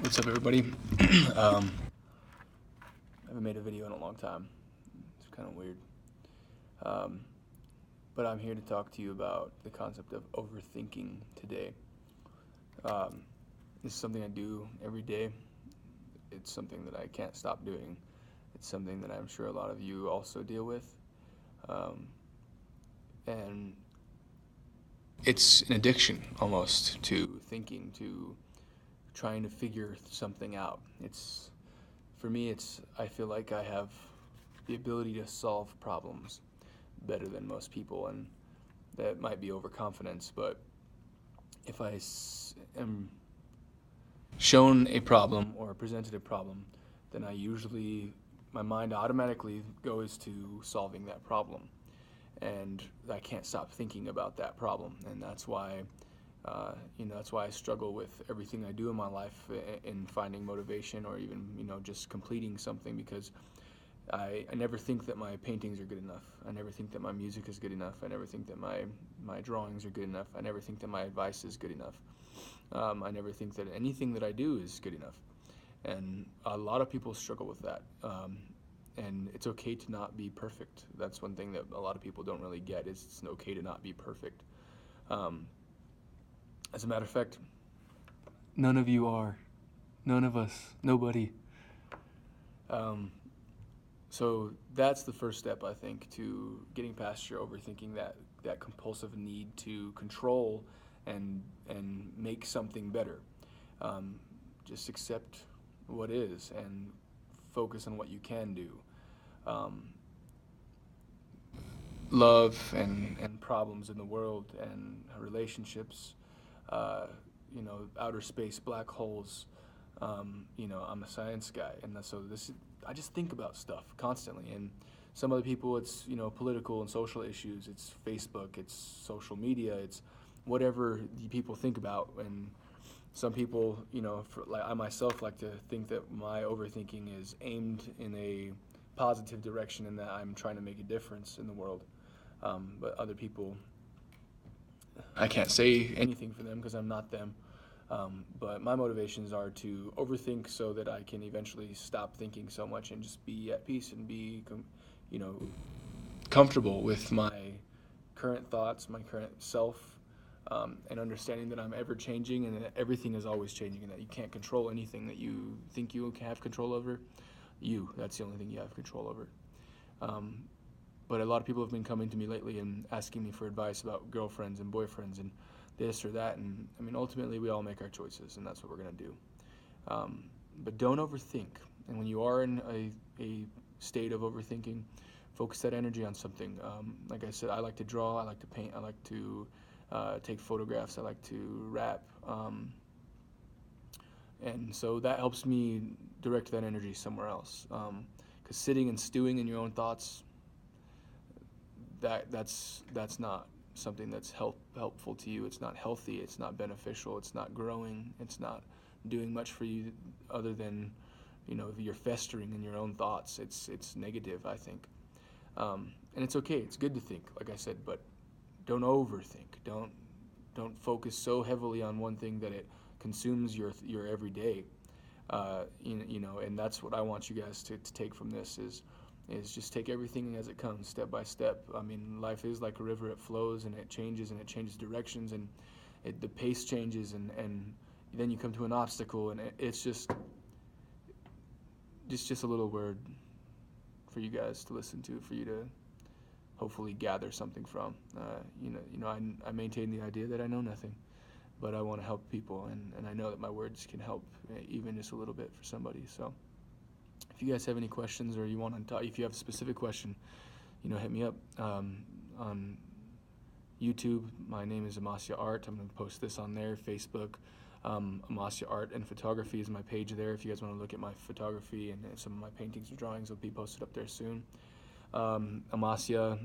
What's up, everybody? I haven't made a video in a long time. It's kind of weird. Um, but I'm here to talk to you about the concept of overthinking today. This is something I do every day. It's something that I can't stop doing. It's something that I'm sure a lot of you also deal with. And it's an addiction almost to thinking, to trying to figure something out. For me, I feel like I have the ability to solve problems better than most people, and that might be overconfidence, but if am shown a problem or presented a problem, then my mind automatically goes to solving that problem. And I can't stop thinking about that problem, and that's why that's why I struggle with everything I do in my life in finding motivation, or even just completing something, because I never think that my paintings are good enough. I never think that my music is good enough. I never think that my drawings are good enough. I never think that my advice is good enough. I never think that anything that I do is good enough. And a lot of people struggle with that. And it's okay to not be perfect. That's one thing that a lot of people don't really get, is it's okay to not be perfect. As a matter of fact, none of you are. None of us. Nobody. So that's the first step, I think, to getting past your overthinking, that compulsive need to control and make something better. Just accept what is and focus on what you can do. Love and problems in the world and relationships, outer space, black holes. I'm a science guy, and so I just think about stuff constantly. And some other people, it's political and social issues. It's Facebook. It's social media. It's whatever the people think about. And some people, like I myself, like to think that my overthinking is aimed in a positive direction, and that I'm trying to make a difference in the world. But other people, I can't say anything for them because I'm not them. But my motivations are to overthink so that I can eventually stop thinking so much and just be at peace and be, comfortable with my current thoughts, my current self, and understanding that I'm ever changing and that everything is always changing, and that you can't control anything that you think you have control over. That's the only thing you have control over. But a lot of people have been coming to me lately and asking me for advice about girlfriends and boyfriends and this or that. And I mean, ultimately, we all make our choices, and that's what we're going to do. But don't overthink. And when you are in a state of overthinking, focus that energy on something. Like I said, I like to draw, I like to paint, I like to take photographs, I like to rap. And so that helps me direct that energy somewhere else. Because sitting and stewing in your own thoughts, that's not something that's helpful to you. It's not healthy. It's not beneficial. It's not growing. It's not doing much for you other than, if you're festering in your own thoughts. It's negative, I think. And it's okay. It's good to think, like I said, but don't overthink. Don't focus so heavily on one thing that it consumes your everyday. And that's what I want you guys to take from this is just take everything as it comes, step by step. I mean, life is like a river. It flows and it changes directions, and the pace changes, and then you come to an obstacle, and it's just a little word for you guys to listen to, for you to hopefully gather something from. I maintain the idea that I know nothing, but I want to help people, and I know that my words can help even just a little bit for somebody. So if you guys have any questions, or you want to talk, if you have a specific question, hit me up on YouTube. My name is Amasya Art. I'm going to post this on there. Facebook, Amasya Art and Photography is my page there. If you guys want to look at my photography and some of my paintings or drawings, will be posted up there soon. Amasya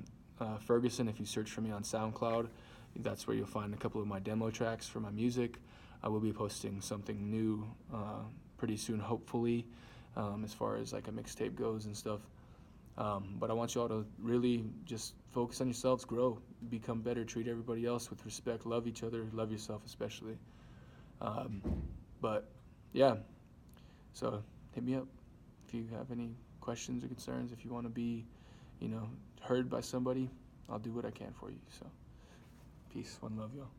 Ferguson, if you search for me on SoundCloud, that's where you'll find a couple of my demo tracks for my music. I will be posting something new pretty soon, hopefully, as far as like a mixtape goes and stuff. But I want you all to really just focus on yourselves, grow, become better, treat everybody else with respect, love each other, love yourself especially. But yeah, So hit me up if you have any questions or concerns. If you want to be, heard by somebody, I'll do what I can for you. So peace, one love, y'all.